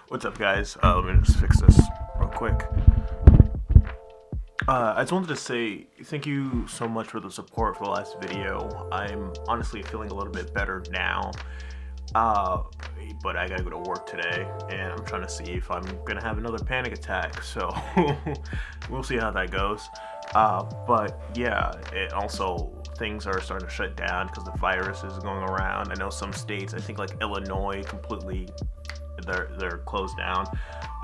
What's up, guys? Let me just fix this real quick. I just wanted to say thank you so much for the support for the last video. I'm honestly feeling a little bit better now. Uh, but I gotta go to work today, and I'm trying to see if I'm gonna have another panic attack. So we'll see how that goes. But yeah, it also things are starting to shut down because the virus is going around. I know some states, I think like Illinois, completely they're closed down.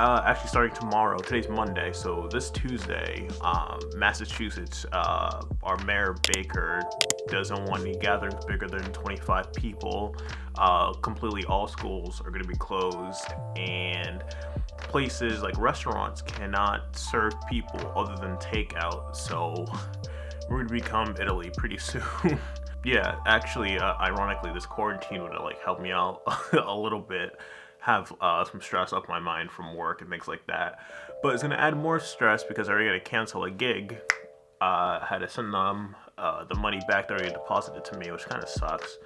Actually, starting tomorrow. Today's Monday, so this Tuesday, Massachusetts, our mayor Baker doesn't want any gatherings bigger than 25 people. Completely, all schools are going to be closed, and places like restaurants cannot serve people other than takeout. So we're going to become Italy pretty soon. Yeah, actually, ironically, this quarantine would like help me out a little bit. Have some stress off my mind from work and things like that, but it's gonna add more stress because I already had to cancel a gig. Had to send them the money back that already deposited to me, which kind of sucks.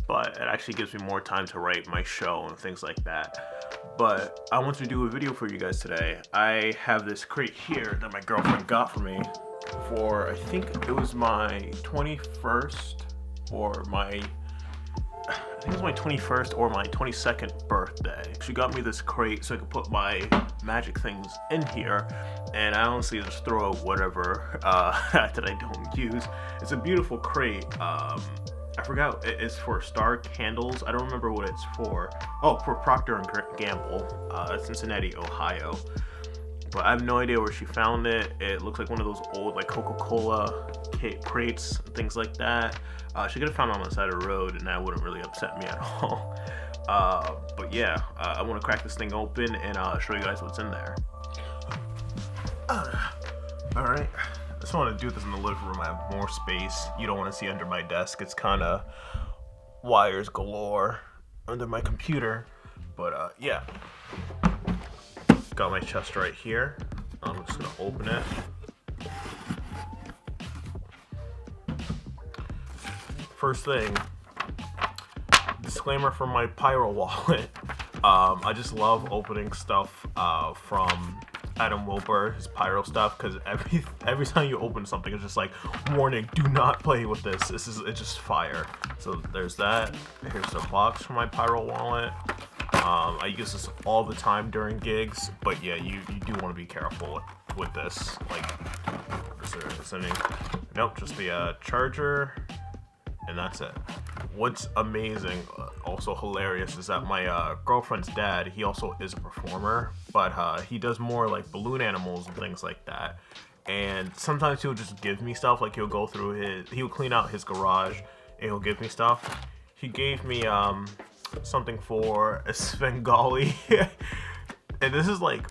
But it actually gives me more time to write my show and things like that. But I want to do a video for you guys today. I have this crate here that my girlfriend got for me for, I think it was my 21st or my I think it was my 21st or my 22nd birthday. She got me this crate so I could put my magic things in here, and I honestly just throw out whatever that I don't use. It's a beautiful crate. I forgot, it's for Star Candles. I don't remember what it's for. Oh, for Procter and Gamble, Cincinnati, Ohio. But I have no idea where she found it. It looks like one of those old like Coca-Cola crates, things like that. She could have found it on the side of the road, and that wouldn't really upset me at all. But yeah, I want to crack this thing open and show you guys what's in there. Alright, I just want to do this in the living room. I have more space. You don't want to see under my desk. It's kind of wires galore under my computer. But yeah. Got my chest right here. I'm just gonna open it. First thing, disclaimer from my Pyro wallet. I just love opening stuff from Adam Wilbur, his Pyro stuff, because every time you open something, it's just like, warning, do not play with this. It's just fire. So there's that. Here's the box from my Pyro wallet. I use this all the time during gigs, but yeah, you do want to be careful with this. Like, is there any? Nope, just the charger, and that's it. What's amazing, also hilarious, is that my girlfriend's dad, he also is a performer, but he does more like balloon animals and things like that. And sometimes he'll just give me stuff, like he'll clean out his garage and he'll give me stuff. He gave me something for a Svengali, and this is like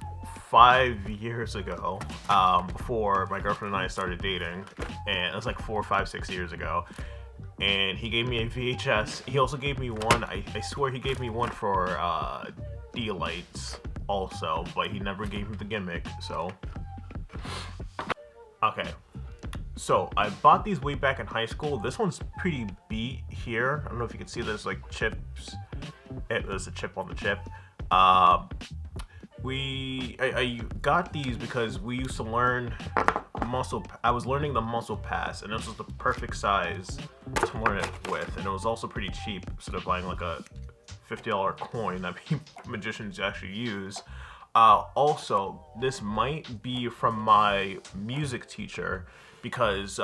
5 years ago, before my girlfriend and I started dating, and it was like 4, 5, 6 years ago. And he gave me a VHS. He also gave me one, I swear he gave me one for D-Lights also, but he never gave me the gimmick. So okay, so I bought these way back in high school. This one's pretty beat here. I don't know if you can see there's like chips. There's a chip on the chip. I got these because we used to learn I was learning the muscle pass, and this was the perfect size to learn it with, and it was also pretty cheap instead of buying like a $50 coin that magicians actually use. Also, this might be from my music teacher, because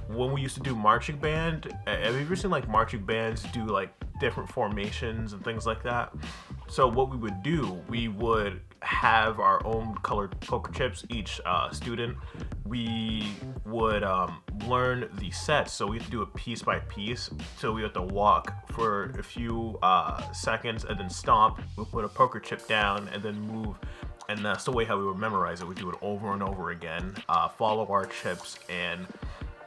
when we used to do marching band, have you ever seen like marching bands do like different formations and things like that? So what we would do, we would have our own colored poker chips, each student. We would learn the sets, so we have to do it piece by piece. So we have to walk for a few seconds and then stomp. We'll put a poker chip down and then move. And that's the way how we would memorize it. We do it over and over again, follow our chips, and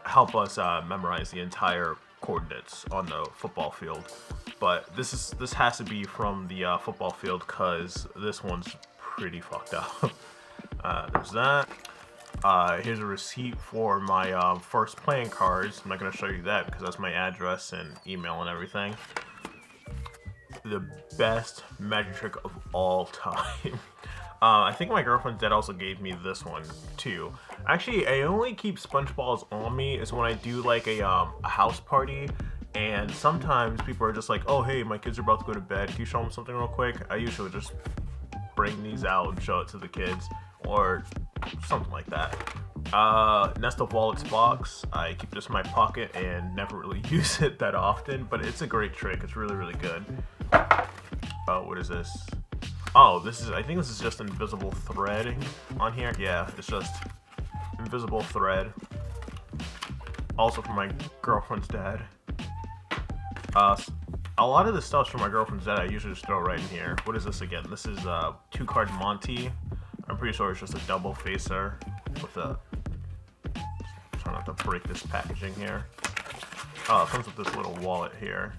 help us memorize the entire coordinates on the football field. But this has to be from the football field, because this one's pretty fucked up. There's that. Here's a receipt for my first playing cards. I'm not gonna show you that because that's my address and email and everything. the best magic trick of all time. I think my girlfriend's dad also gave me this one too. Actually, I only keep sponge balls on me is when I do like a house party, and sometimes people are just like, oh hey, my kids are about to go to bed, can you show them something real quick? I usually just bring these out and show it to the kids, or something like that. Nest of Wallets box. I keep this in my pocket and never really use it that often, but it's a great trick. It's really, really good. What is this? Oh, I think this is just invisible threading on here. Yeah, it's just invisible thread. Also from my girlfriend's dad. A lot of the stuff's from my girlfriend's dad. I usually just throw right in here. What is this again? This is 2-card Monty. I'm pretty sure it's just a double facer with a. Try not to break this packaging here. Oh, it comes with this little wallet here.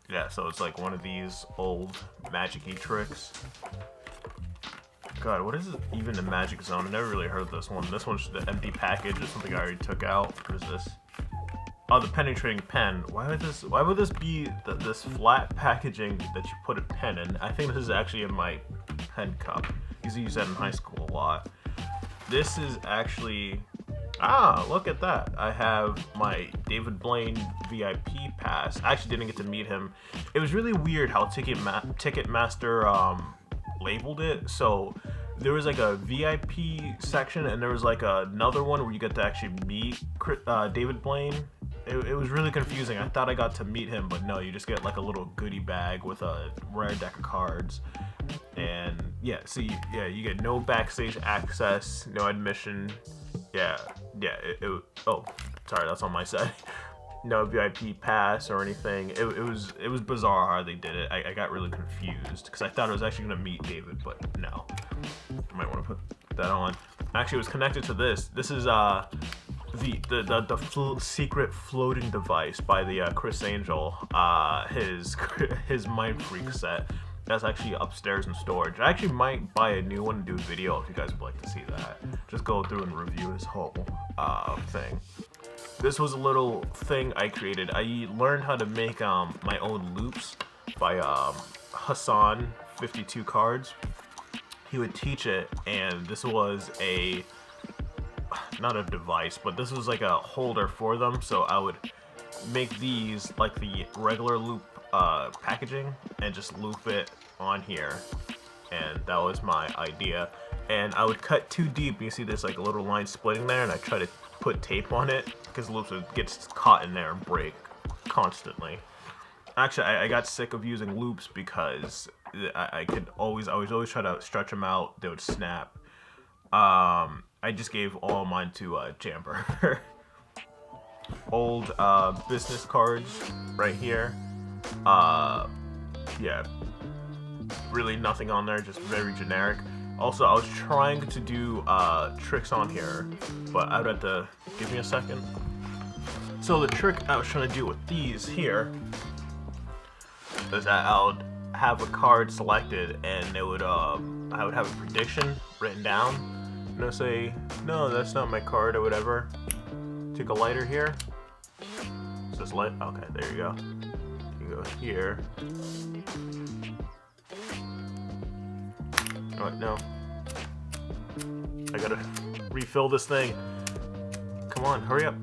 Yeah, so it's like one of these old magic-y tricks. God, what is even the Magic Zone? I never really heard this one. This one's just an empty package or something I already took out. What is this? Oh, the penetrating pen. Why would this be this flat packaging that you put a pen in? I think this is actually in my pen cup. I used to use that in high school a lot. This is actually... Ah, look at that. I have my David Blaine VIP pass. I actually didn't get to meet him. It was really weird how Ticketmaster labeled it. So there was like a VIP section and there was like another one where you get to actually meet David Blaine. It was really confusing. I thought I got to meet him, but no, you just get like a little goodie bag with a rare deck of cards. And yeah, so you get no backstage access, no admission. Yeah, oh, sorry, that's on my side. No VIP pass or anything. It was bizarre how they did it. I got really confused because I thought I was actually gonna meet David, but no. I might want to put that on. Actually, it was connected to this. This is the secret floating device by the Chris Angel. His Mind Freak set. That's actually upstairs in storage. I actually might buy a new one and do a video if you guys would like to see that. Just go through and review his whole thing. This was a little thing I created. I learned how to make my own loops by Hassan 52 cards. He would teach it, and this was not a device, but this was like a holder for them. So I would make these like the regular loop packaging and just loop it on here, and that was my idea. And I would cut too deep. You see there's like a little line splitting there, and I try to put tape on it because loops would get caught in there and break constantly. Actually, I got sick of using loops because I was always try to stretch them out. They would snap. I just gave all mine to Jamber. Old business cards right here. Yeah, really nothing on there, just very generic. Also, I was trying to do tricks on here, but I would have to give me a second. So the trick I was trying to do with these here is that I would have a card selected, and it would I would have a prediction written down, and I'd say, no, that's not my card or whatever. Take a lighter here. Is this light? Okay, there you go. Go here. Alright, no. I gotta refill this thing. Come on, hurry up.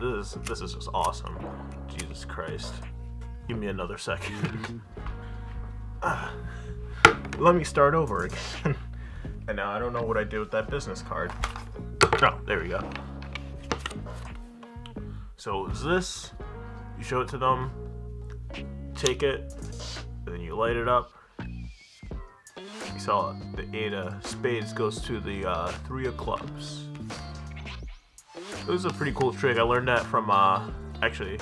This is just awesome. Jesus Christ. Give me another second. Let me start over again. And now I don't know what I did with that business card. Oh, there we go. So is this, you show it to them, take it, and then you light it up. You saw the 8 of spades goes to the 3 of clubs. This is a pretty cool trick. I learned that from, actually,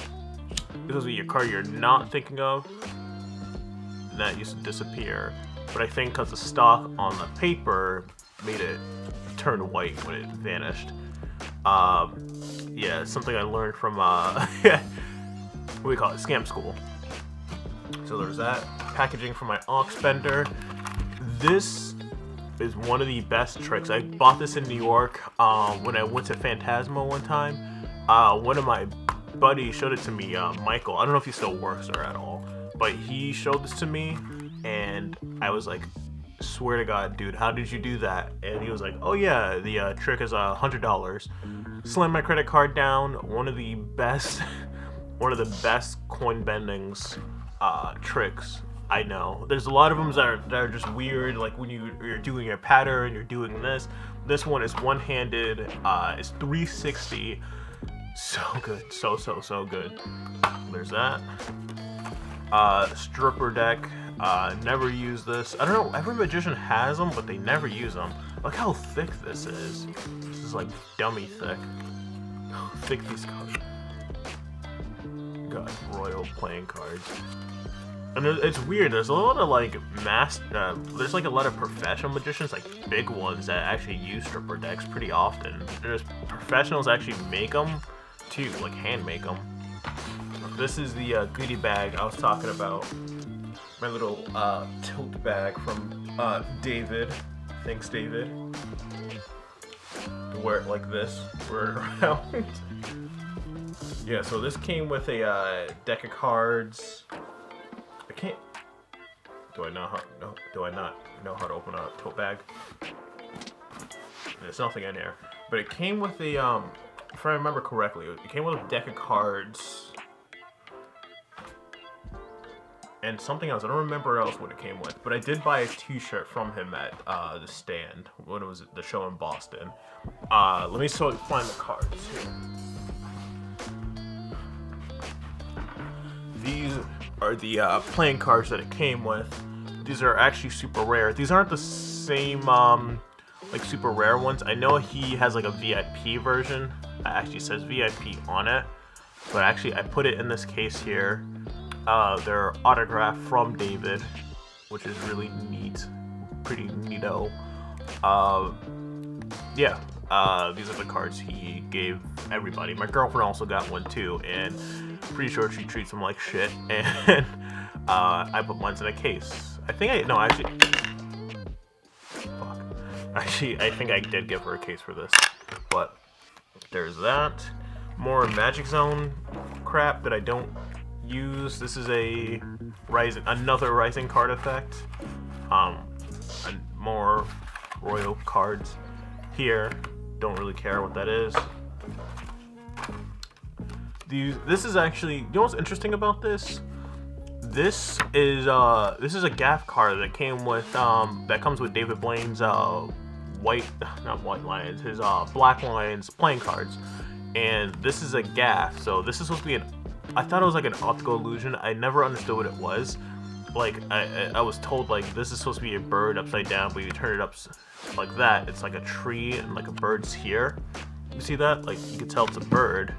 this is your card you're not thinking of, and that used to disappear. But I think because the stock on the paper made it turn white when it vanished. Yeah, it's something I learned from, what do we call it, scam school. So there's that. Packaging for my ox bender. This is one of the best tricks. I bought this in New York when I went to Phantasma one time. One of my buddy showed it to me, Michael. I don't know if he still works there at all, but he showed this to me, and I was like, swear to God, dude, how did you do that? And he was like, oh yeah, the trick is $100. Slam my credit card down. One of the best coin bendings tricks I know. There's a lot of them that are just weird, like when you're doing your pattern, you're doing this. This one is one-handed. It's 360. So good, so good. There's that. Stripper deck. Never use this. I don't know. Every magician has them, but they never use them. Look how thick this is. This is like dummy thick. How thick these cards. Got royal playing cards. And it's weird. There's a lot of like there's like a lot of professional magicians, like big ones that actually use stripper decks pretty often. There's professionals actually make them too, like hand make them. This is the goodie bag I was talking about. My little tote bag from David. Thanks, David. Wear it like this. Wear it around. Yeah, so this came with a deck of cards. I can't. Do I not know how to open a tote bag? There's nothing in there. But it came with a if I remember correctly, it came with a deck of cards. And something else. I don't remember else what it came with, but I did buy a t-shirt from him at the stand. What was it? The show in Boston. Let me find the cards here. These are the playing cards that it came with. These are actually super rare. These aren't the same like super rare ones. I know he has like a VIP version. It actually says VIP on it, but actually I put it in this case here. They're autographed from David, which is really neat, pretty neato. Yeah, these are the cards he gave everybody. My girlfriend also got one too, and pretty sure she treats them like shit. And I put mine in a case. I think I think I did give her a case for this. But there's that. More Magic Zone crap that I don't use. This is another rising card effect. And more royal cards here. Don't really care what that is. This is actually, you know what's interesting about this? This is a gaff card that came with that comes with David Blaine's his Black Lions playing cards. And this is a gaff, so this is supposed to be I thought it was like an optical illusion. I never understood what it was. Like, I was told, like, this is supposed to be a bird upside down, but you turn it up like that, it's like a tree and like a bird's here. You see that? Like, you can tell it's a bird.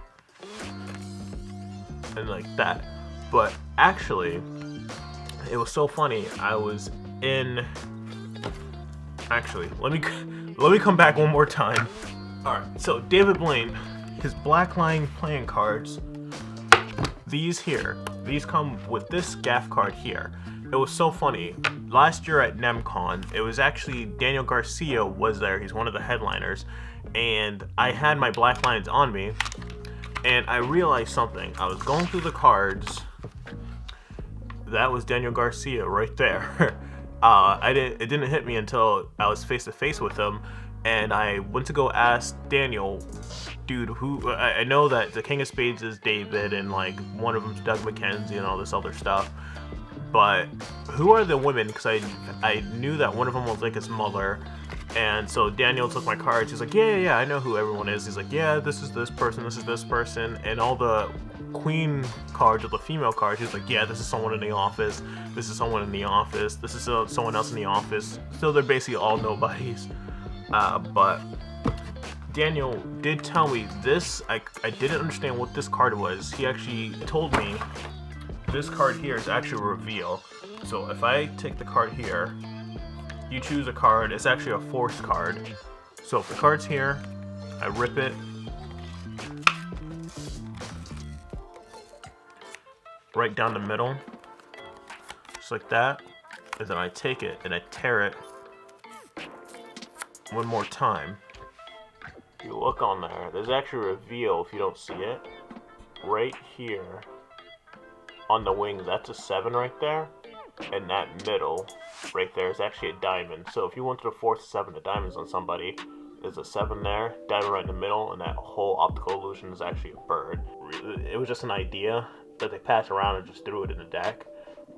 And like that. But actually, it was so funny. I was in... Actually, let me come back one more time. Alright, so David Blaine, his Black Lion playing cards, these come with this gaff card here. It was so funny. Last year at NemCon, it was actually Daniel Garcia was there. He's one of the headliners. And I had my Black Lions on me. And I realized something. I was going through the cards. That was Daniel Garcia right there. It didn't hit me until I was face to face with him. And I went to go ask Daniel, dude, who, I know that the King of Spades is David and like one of them's Doug McKenzie and all this other stuff. But who are the women? Because I knew that one of them was like his mother. And so Daniel took my cards. He's like, yeah, I know who everyone is. He's like, yeah, this is this person, this is this person. And all the queen cards or the female cards, he's like, yeah, this is someone in the office. This is someone in the office. This is someone else in the office. So they're basically all nobodies. But Daniel did tell me this. I didn't understand what this card was. He actually told me this card here is actually a reveal. So if I take the card here, you choose a card. It's actually a force card. So if the card's here, I rip it. Right down the middle. Just like that. And then I take it and I tear it one more time. You look on there. There's actually a reveal if you don't see it. right here on the wings, that's a 7 right there. And that middle right there is actually a diamond. So if you wanted to force 7 of diamonds on somebody, there's a 7 there, diamond right in the middle, and that whole optical illusion is actually a bird. It was just an idea that they passed around and just threw it in the deck,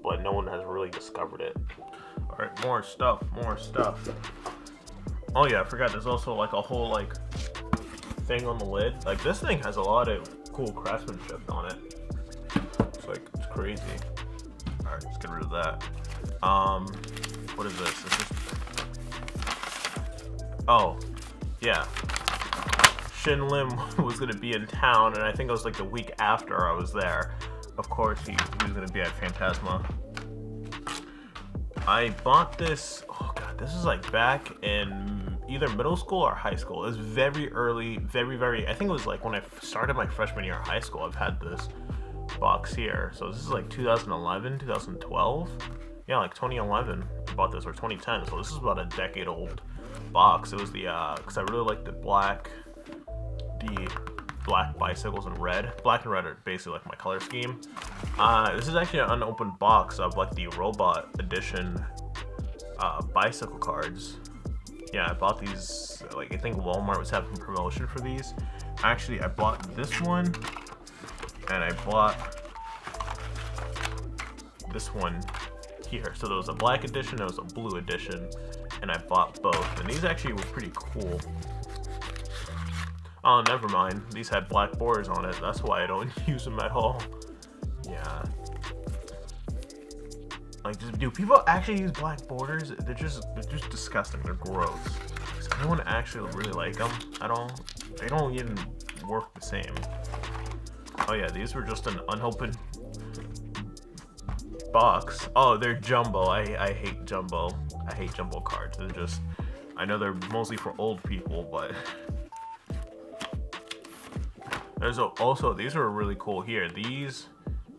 but no one has really discovered it. Alright, more stuff. Oh yeah, I forgot, there's also like a whole like thing on the lid. Like, this thing has a lot of cool craftsmanship on it. It's crazy. Alright, let's get rid of that. What is this? Oh, yeah. Shin Lim was gonna be in town, and I think it was like the week after I was there. Of course, he was gonna be at Phantasma. I bought this, oh god, this is like back in either middle school or high school. It was very early, very, I think it was like when I started my freshman year of high school, I've had this box here. So this is like 2011, 2012. Yeah, like 2011 I bought this, or 2010. So this is about a decade old box. It was the, because I really like the black bicycles in red. Black and red are basically like my color scheme. This is actually an unopened box of like the robot edition bicycle cards. Yeah, I bought these, like I think Walmart was having promotion for these. Actually, I bought this one, and I bought this one here. So there was a black edition, there was a blue edition, and I bought both. And these actually were pretty cool. Oh, never mind. These had black borders on it. That's why I don't use them at all. Yeah. Like, do people actually use black borders? They're just disgusting. They're gross. Does anyone actually really like them at all? They don't even work the same. Oh yeah, these were just an unopened box. Oh, they're jumbo. I hate jumbo. I hate jumbo cards. They're just, I know they're mostly for old people, but there's also, these are really cool here. These,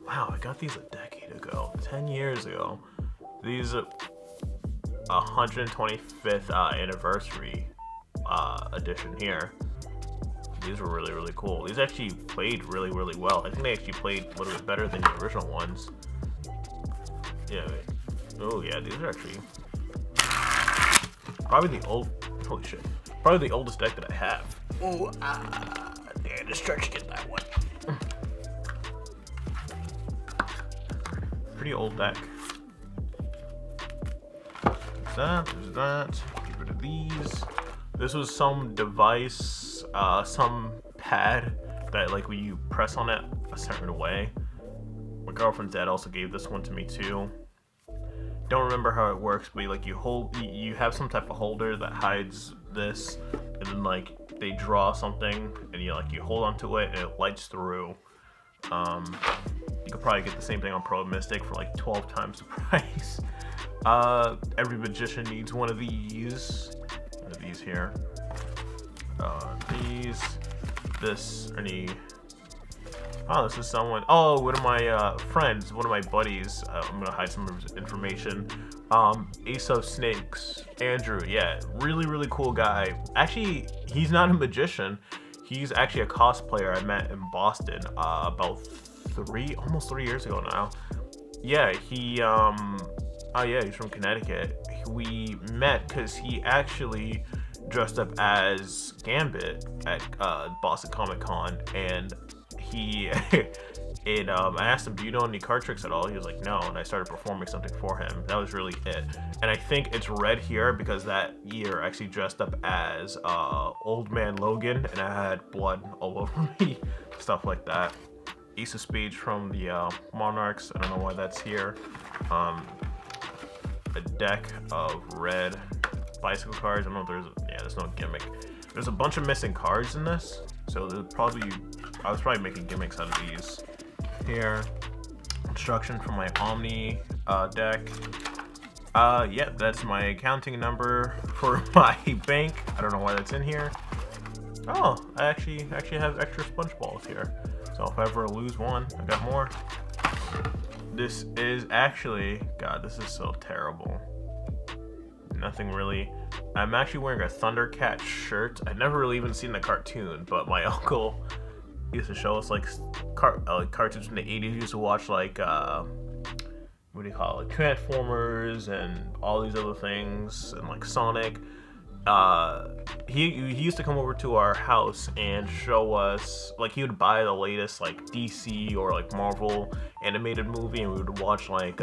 wow, I got these a decade ago, 10 years ago. These are 125th anniversary edition here. These were really cool. These actually played really well. I think they actually played a little bit better than the original ones. Yeah. Oh yeah, these are actually probably the holy shit. Probably the oldest deck that I have. Oh, damn, the stretch get that one. Pretty old deck. There's that. Get rid of these. This was some device, some pad that like when you press on it a certain way. My girlfriend's dad also gave this one to me too. Don't remember how it works, but like you have some type of holder that hides this, and then like they draw something, and you hold onto it, and it lights through. You could probably get the same thing on Pro Mystic for like 12 times the price. Every magician needs one of these. One of these here. This is someone. Oh, one of my friends, one of my buddies. I'm gonna hide some of his information. Ace of Snakes, Andrew. Yeah, really cool guy. Actually, he's not a magician. He's actually a cosplayer I met in Boston about almost 3 years ago now. Yeah, he's from Connecticut. We met because he actually dressed up as Gambit at Boston Comic Con, and he I asked him, do you know any card tricks at all? He was like, no, and I started performing something for him. That was really it. And I think it's red here because that year I actually dressed up as Old Man Logan, and I had blood all over me, stuff like that. Ace of Spades from the Monarchs. I don't know why that's here. A deck of red bicycle cards. I don't know if there's no gimmick. There's a bunch of missing cards in this, so I was probably making gimmicks out of these. Here, instruction for my Omni deck. Yeah, that's my accounting number for my bank. I don't know why that's in here. Oh, I actually have extra sponge balls here. So if I ever lose one, I got more. This is actually, God, this is so terrible. Nothing really. I'm actually wearing a Thundercat shirt. I've never really even seen the cartoon, but my uncle used to show us like cartoons from the 80s. We used to watch like what do you call it, like Transformers and all these other things, and like Sonic. He used to come over to our house and show us, like, he would buy the latest like DC or like Marvel animated movie, and we would watch like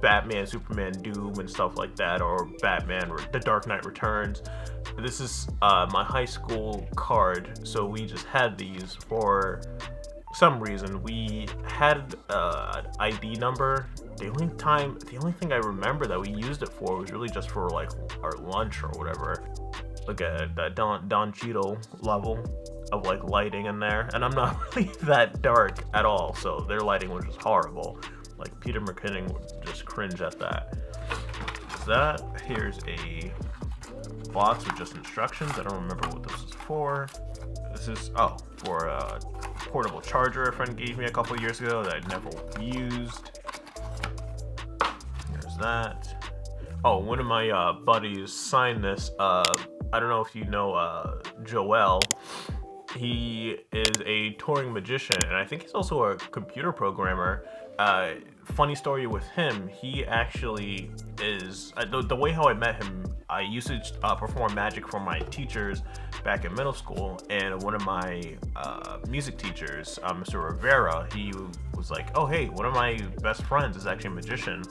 Batman, Superman, Doom, and stuff like that, or Batman, The Dark Knight Returns. This is my high school card, so we just had these for some reason. We had an ID number. The only thing I remember that we used it for was really just for like our lunch or whatever. Like a Don Cheadle level of like lighting in there, and I'm not really that dark at all, so their lighting was just horrible. Like Peter McKinnon would just cringe at that. Here's a box with just instructions. I don't remember what this is for. This is for a portable charger a friend gave me a couple years ago that I never used. There's that. Oh, one of my buddies signed this. I don't know if you know Joel. He is a touring magician, and I think he's also a computer programmer. Funny story with him, he actually is, the way how I met him, I used to perform magic for my teachers back in middle school, and one of my music teachers, Mr. Rivera, he was like, oh hey, one of my best friends is actually a magician.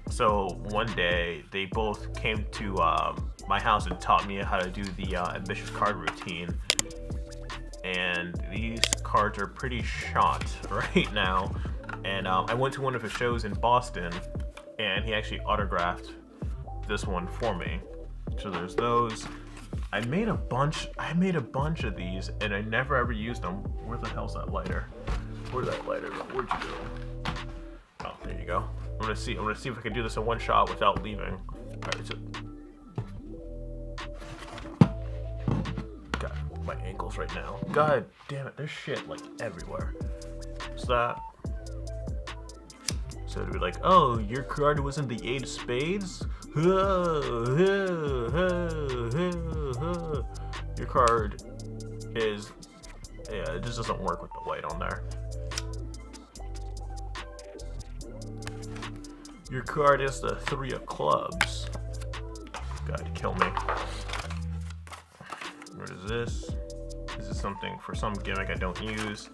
So one day, they both came to my house and taught me how to do the ambitious card routine. And these cards are pretty shot right now. And I went to one of his shows in Boston, and he actually autographed this one for me. So there's those. I made a bunch of these, and I never ever used them. Where the hell's that lighter? Where'd that lighter go? Where'd you go? Oh, there you go. I'm gonna see if I can do this in one shot without leaving. Alright, so God, my ankles right now. God damn it, there's shit like everywhere. What's that? So it'd be like, oh, your card was in the 8 of spades? Your card is, yeah, it just doesn't work with the white on there. Your card is the 3 of clubs. God, kill me. What is this? This is something for some gimmick I don't use.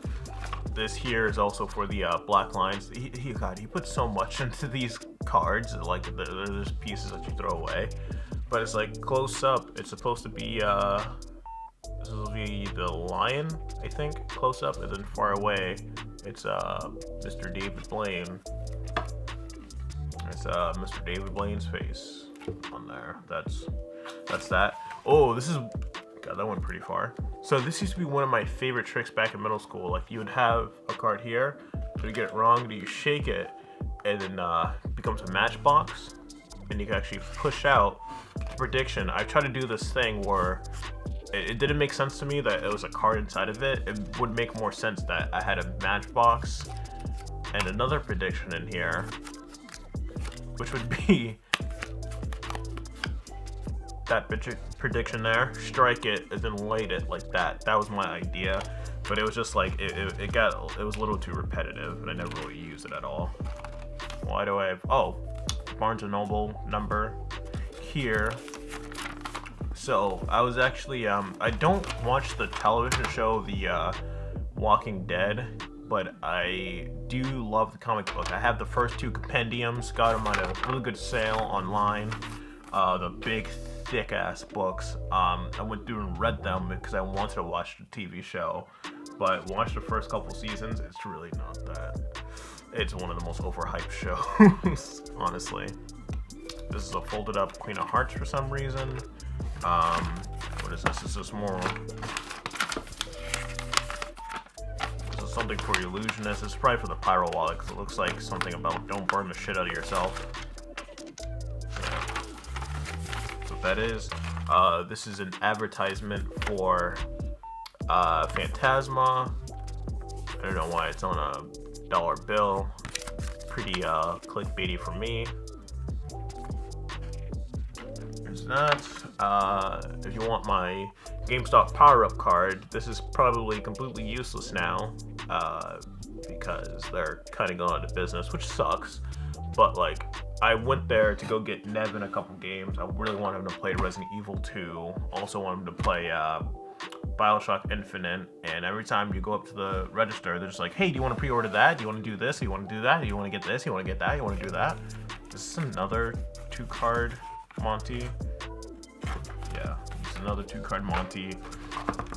This here is also for the black lines. He put so much into these cards. Like there's pieces that you throw away, but it's like close up. It's supposed to be this will be the lion, I think, close up, and then far away, it's Mr. David Blaine. It's Mr. David Blaine's face on there. That's that. Oh, this is. God, that went pretty far. So this used to be one of my favorite tricks back in middle school. Like you would have a card here, so you get it wrong, you shake it, and then it becomes a matchbox, and you can actually push out the prediction. I tried to do this thing where it didn't make sense to me that it was a card inside of it. It would make more sense that I had a matchbox and another prediction in here, which would be that prediction there, strike it, and then light it like that. That was my idea, but it was just like, it was a little too repetitive, and I never really used it at all. Why do I have, Barnes & Noble number here. So, I was actually, I don't watch the television show, The Walking Dead, but I do love the comic book. I have the first 2 compendiums, got them at a really good sale online. The big thick ass books. I went through and read them because I wanted to watch the TV show, but watched the first couple seasons. It's really not that. It's one of the most overhyped shows, honestly. This is a folded up Queen of Hearts for some reason. What is this? This is more. This is something for illusionists. It's probably for the Pyro wallet because it looks like something about don't burn the shit out of yourself. That is. This is an advertisement for Phantasma. I don't know why it's on a dollar bill. Pretty clickbaity for me. There's that. If you want my GameStop power-up card. This is probably completely useless now because they're cutting on the business, which sucks. But like, I went there to go get Nevin a couple games. I really wanted him to play Resident Evil 2. Also wanted him to play BioShock Infinite. And every time you go up to the register, they're just like, hey, do you want to pre-order that? Do you want to do this? Do you want to do that? Do you want to get this? Do you want to get that? Do you want to do that? Is this another 2-card Monty? Yeah, it's another 2-card Monty.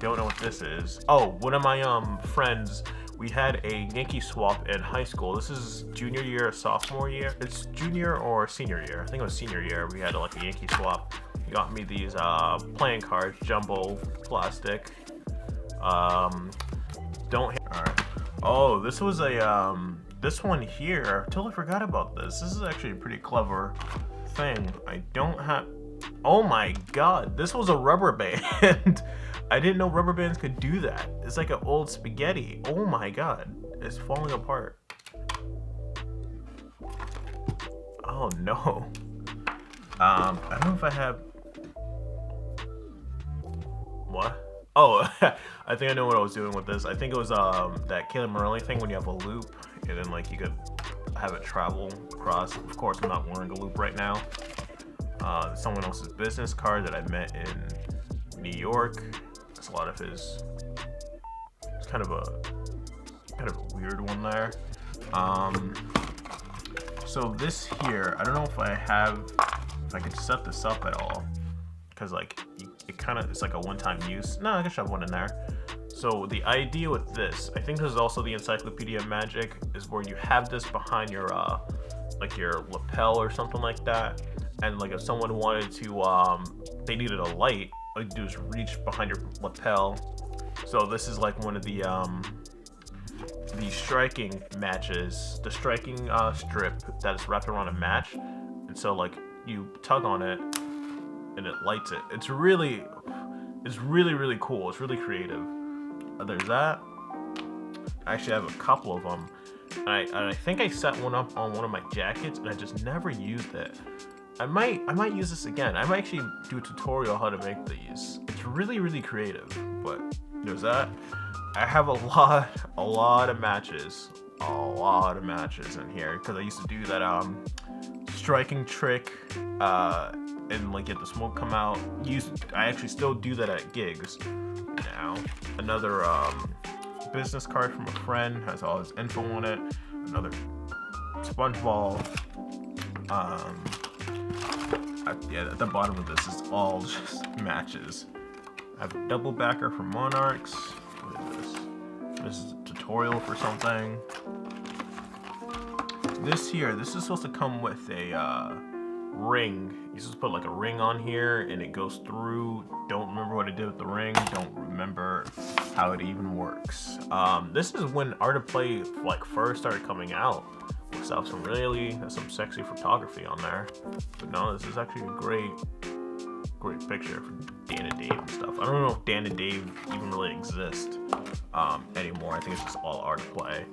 Don't know what this is. Oh, one of my friends, we had a Yankee swap in high school. This is junior year, sophomore year. It's junior or senior year. I think it was senior year. We had like a Yankee swap. He got me these playing cards, jumbo plastic. Don't hit. All right. Oh, this was a this one here. I totally forgot about this. This is actually a pretty clever thing. I don't have. Oh my god, this was a rubber band. I didn't know rubber bands could do that. It's like an old spaghetti. Oh my god, it's falling apart. Oh no. I don't know if I have. What? Oh, I think I know what I was doing with this. I think it was that Caleb Morelli thing when you have a loop and then like you could have it travel across. Of course, I'm not wearing a loop right now. Someone else's business card that I met in New York. That's a lot of his. It's kind of a weird one there. So this here, I don't know if I could set this up at all, because like it's like a one-time use. No, I can shove one in there. So the idea with this, I think this is also the Encyclopedia of Magic, is where you have this behind your like your lapel or something like that. And like if someone wanted to, they needed a light, all you do is reach behind your lapel. So this is like one of the striking matches, the striking strip that is wrapped around a match. And so like you tug on it and it lights it. It's really cool. It's really creative. There's that. I actually have a couple of them. And I think I set one up on one of my jackets and I just never used it. I might use this again. I might actually do a tutorial how to make these. It's really creative. But there's that. I have a lot of matches. A lot of matches in here because I used to do that striking trick and like get the smoke come out. I actually still do that at gigs now. Another business card from a friend has all his info on it. Another sponge ball. Yeah, at the bottom of this is all just matches. I have a double backer for Monarchs. What is this? This is a tutorial for something. This is supposed to come with a ring. You're supposed to put like a ring on here and it goes through. Don't remember what I did with the ring. Don't remember how it even works. This is when Art of Play like first started coming out. Looks out some sexy photography on there. But no, this is actually a great picture for Dan and Dave and stuff. I don't know if Dan and Dave even really exist anymore. I think it's just all Art of Play.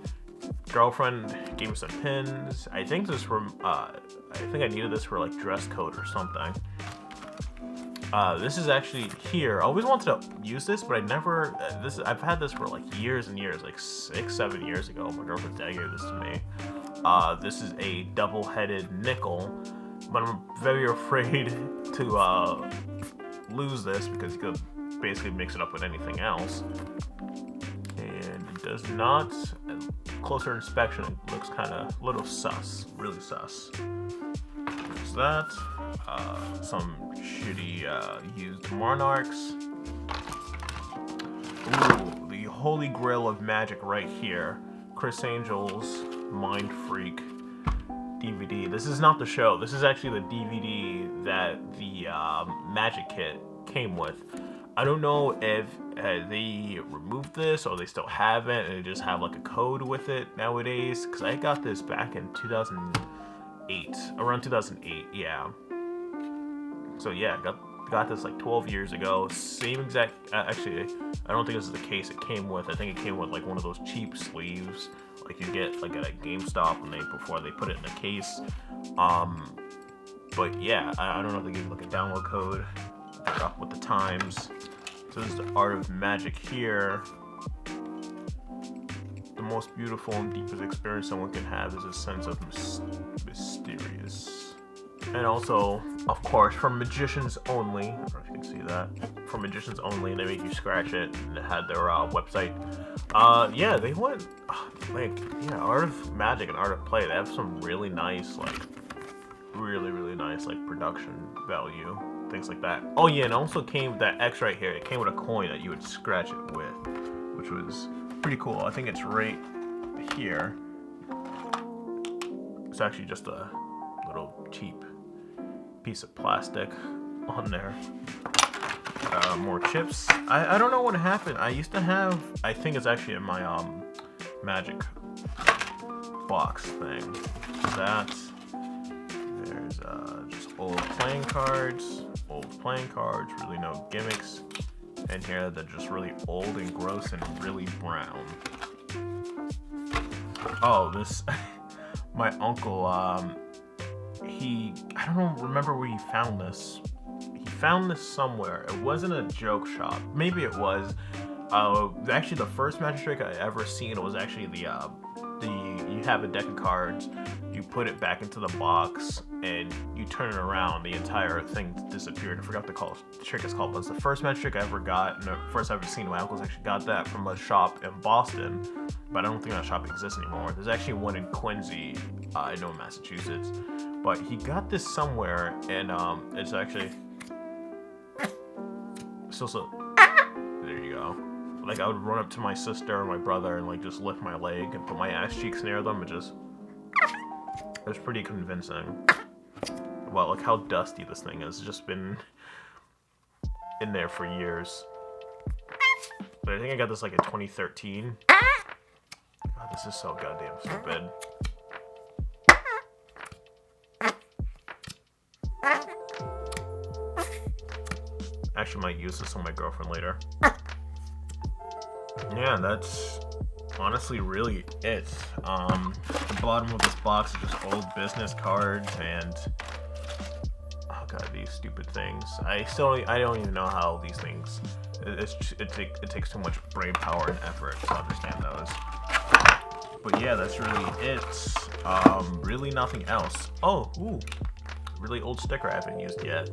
Girlfriend gave me some pins. I think this from I think I needed this for like dress code or something. This is actually here. I always wanted to use this, but I never. I've had this for like years and years, like 6-7 years ago. My girlfriend's dad gave this to me. This is a double-headed nickel, but I'm very afraid to lose this because you could basically mix it up with anything else. And it does not. Closer inspection, it looks kind of a little sus, really sus. There's that. Some shitty used Monarchs. Ooh, the holy grail of magic right here. Chris Angel's Mind Freak DVD. This is not the show. This is actually the DVD that the Magic Kit came with. I don't know if they removed this or they still have it and they just have like a code with it nowadays. Because I got this back in 2008. Around 2008, yeah. So yeah, got this like 12 years ago. Same exact. Actually, I don't think this is the case it came with. I think it came with like one of those cheap sleeves, like you get like at a GameStop before they put it in a case. But yeah, I don't know if they give you like a download code. Up with the times. So this is the art of magic here. The most beautiful and deepest experience someone can have is a sense of mysterious. And also, of course, for magicians only, I don't know if you can see that, for magicians only, they make you scratch it, and it had their website. Yeah, they went, art of magic and art of play, they have some really nice, like, really nice, like, production value, things like that. Oh yeah, and it also came with that X right here, it came with a coin that you would scratch it with, which was pretty cool. I think it's right here. It's actually just a little cheap piece of plastic on there. More chips. I don't know what happened. I used to have, I think it's actually in my magic box thing. There's just old playing cards, really no gimmicks. And here they're just really old and gross and really brown. Oh, this my uncle, I don't remember where he found this. He found this somewhere. It wasn't a joke shop. Maybe it was. Actually, the first magic trick I ever seen was actually you have a deck of cards, you put it back into the box, and you turn it around. The entire thing disappeared. I forgot what the trick is called, but it's the first magic trick I ever got, and the first I've ever seen. My uncle's actually got that from a shop in Boston, but I don't think that shop exists anymore. There's actually one in Quincy, I know in Massachusetts, but he got this somewhere, and it's actually so there you go. Like, I would run up to my sister or my brother and like just lift my leg and put my ass cheeks near them and just, it was pretty convincing. Wow, look how dusty this thing is. It's just been in there for years. But I think I got this like in 2013. God, this is so goddamn stupid. Actually might use this on my girlfriend later. Yeah, that's honestly really it. The bottom of this box is just old business cards and, oh god, these stupid things. I don't even know how these things, it takes too much brain power and effort to understand those. But yeah, that's really it. Really nothing else. Oh, ooh, really old sticker I haven't used yet.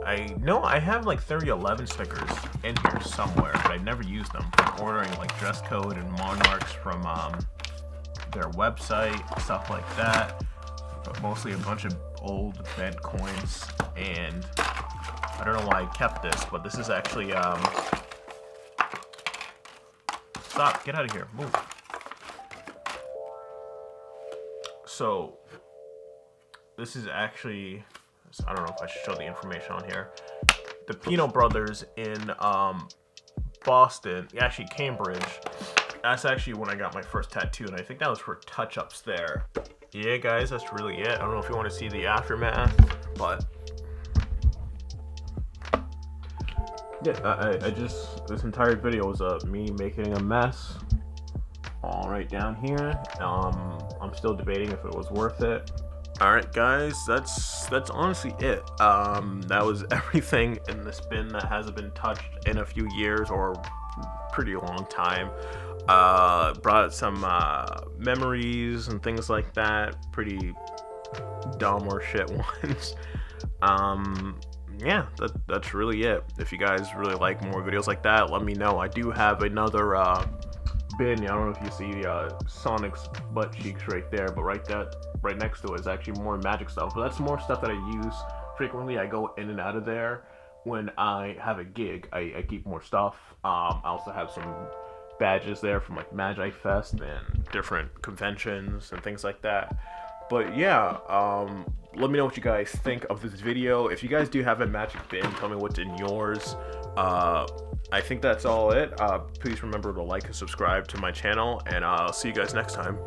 I know I have like 3011 stickers in here somewhere, but I've never used them. From ordering like dress code and monarchs from their website, stuff like that. But mostly a bunch of old bent coins, and I don't know why I kept this, but this is actually stop, get out of here, move. So this is actually, I don't know if I should show the information on here. The Pino brothers in Boston, actually Cambridge. That's actually when I got my first tattoo, and I think that was for touch-ups there. Yeah, guys, that's really it. I don't know if you want to see the aftermath, but yeah, this entire video was me making a mess. All right down here. I'm still debating if it was worth it. Alright guys, that's honestly it. That was everything in this bin that hasn't been touched in a few years or pretty long time. Brought some memories and things like that, pretty dumb or shit ones. Yeah, that's really it. If you guys really like more videos like that, let me know. I do have another bin. I don't know if you see Sonic's butt cheeks right there, but right next to it is actually more magic stuff. But that's more stuff that I use frequently. I go in and out of there when I have a gig. I keep more stuff. I also have some badges there from like Magi Fest and different conventions and things like that. But yeah, let me know what you guys think of this video. If you guys do have a magic bin, tell me what's in yours. I think that's all it. Please remember to like and subscribe to my channel, and I'll see you guys next time.